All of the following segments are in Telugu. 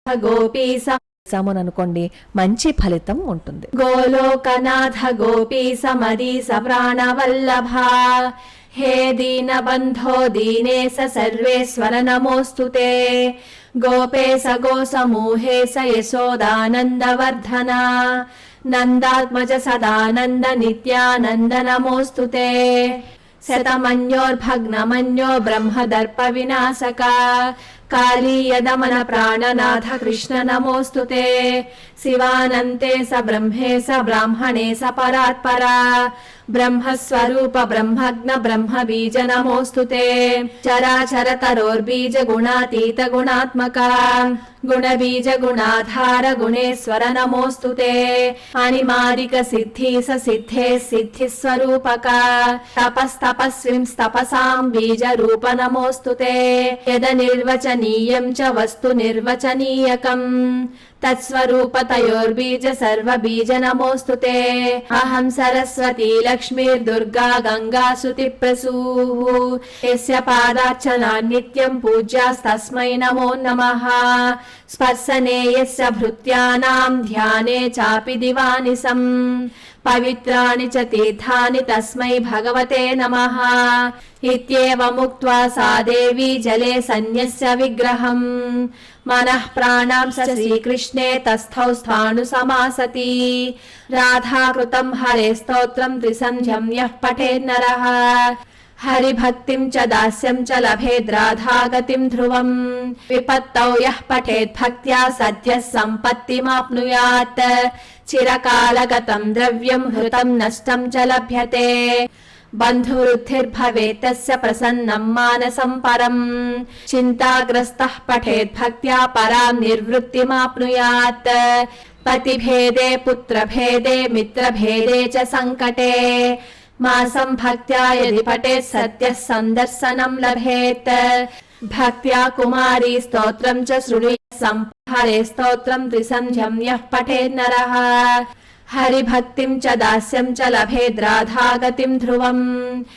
గోపీ అనుకోండి మంచి ఫలితం ఉంటుంది. గోలోకనాథ గోపీ సమరీ సప్రాణవల్లభ హే దీనబంధో దీనేశ సర్వేశ్వర నమోస్తుతే గోపేశ గోసమూహేశ యశోదానందవర్ధన నందాత్మజ సదానంద నిత్యానంద నమోస్తుతే శతమన్యోర్భగ్నమన్యో బ్రహ్మదర్ప వినాశక కాళీయదమన ప్రాణనాథ కృష్ణ నమోస్తుతే శివానంతే స బ్రహ్మే స బ్రాహ్మణే స పరాత్పరా బ్రహ్మస్వరూప బ్రహ్మజ్ఞ బ్రహ్మ బీజ నమోస్తుతే చరాచర తరోర్బీజ గుణాతీత గుణాత్మక గుణ బీజ గుణాధార గుణేశ్వర నమోస్తుతే అనిమారిక సిద్ధి స సిద్ధే సిద్ధి స్వరూపక తపస్తపస్విం తపసాం బీజ రూప నమోస్తుతే యద నిర్వచనీయం చ వస్తు నిర్వచనీయకం తత్స్వరూపతయోర్బీజ సర్వబీజ నమోస్తుతే అహం సరస్వతీ లక్ష్మీర్దుర్గా గంగా శృతి ప్రసూః యస్య పాదార్చనా నిత్యం పూజ్యాస్తస్మై నమో నమః స్పర్శనే యస్య భృత్యానాం ధ్యానే చాపి దివానిసం పవిత్రాణి చ తీర్థాని తస్మై భగవతే నమః ఇత్యేవముక్త్వా సా దేవీ జలే సన్యస్య విగ్రహం మనః ప్రాణాం స శ్రీకృష్ణే తస్థౌ స్థాణు సమాసతి రాధాకృతం హరే స్తోత్రం త్రిసంధ్యం యః పఠేన్నరః హరిభక్తిం చ దాస్యం చ లభేద్రాధాగతిం ధ్రువం విపత్తౌ యః పఠేత్ భక్త్యా సద్యః సంపత్తిమాప్నుయాత్ చిరకాలగతం ద్రవ్యం హృతం నష్టం చ లభ్యతే బంధువృద్ధిర్భవేత్ తస్య ప్రసన్నం మానసం పరం చింతాగ్రస్తః పఠేత్ భక్త్యా పరాం నిర్వృత్తిమాప్నుయాత్ పతిభేదే పుత్రభేదే మిత్రభేదే చ సంకటే మాసం భక్త్యా యది పఠేత్ సత్యః సందర్శనం లభేత్ భక్త్యా కుమారీ స్తోత్రం చ శృణుయాత్ సంహరే స్తోత్రం త్రిసంధ్యం యః పఠేన్నరః హరిభక్తిం చ దాస్యం చ లభేద్రాధాగతిం ధ్రువం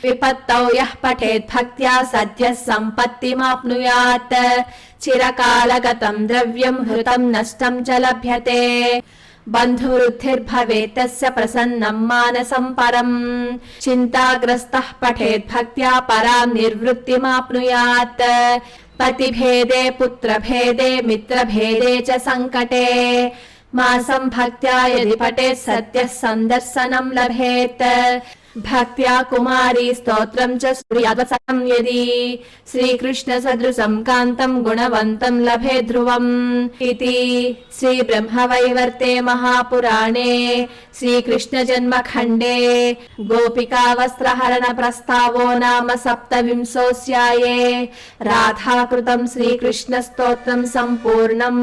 విపత్తౌ యః పఠేత్ భక్త్యా సద్యః సంపత్తిమాప్నుయాత్ చిరకాలగతం ద్రవ్యం హృతం నష్టం చ లభ్యతే బంధువృద్ధిర్భవేత్ తస్య ప్రసన్నం మానసం పరం చింతాగ్రస్తః పఠేత్ భక్త్యా పరాం నిర్వృత్తిమాప్నుయాత్ పతిభేదే పుత్రభేదే మిత్రభేదే చ సంకటే మాసం భక్త్యా యది పఠేత్ సత్యః సందర్శనం లభేత్ భక్త్యా కుమారీ స్తోత్రం చ శృణుయాత్ యది శ్రీకృష్ణ సదృశం కాంతం గుణవంతం లభే ధ్రువం ఇతి శ్రీ బ్రహ్మవైవర్తే మహాపురాణే శ్రీకృష్ణ జన్మఖండే గోపికా వస్త్రహరణ ప్రస్తావో నామ సప్తవింశోऽధ్యాయే రాధాకృతం శ్రీకృష్ణ స్తోత్రం సంపూర్ణం.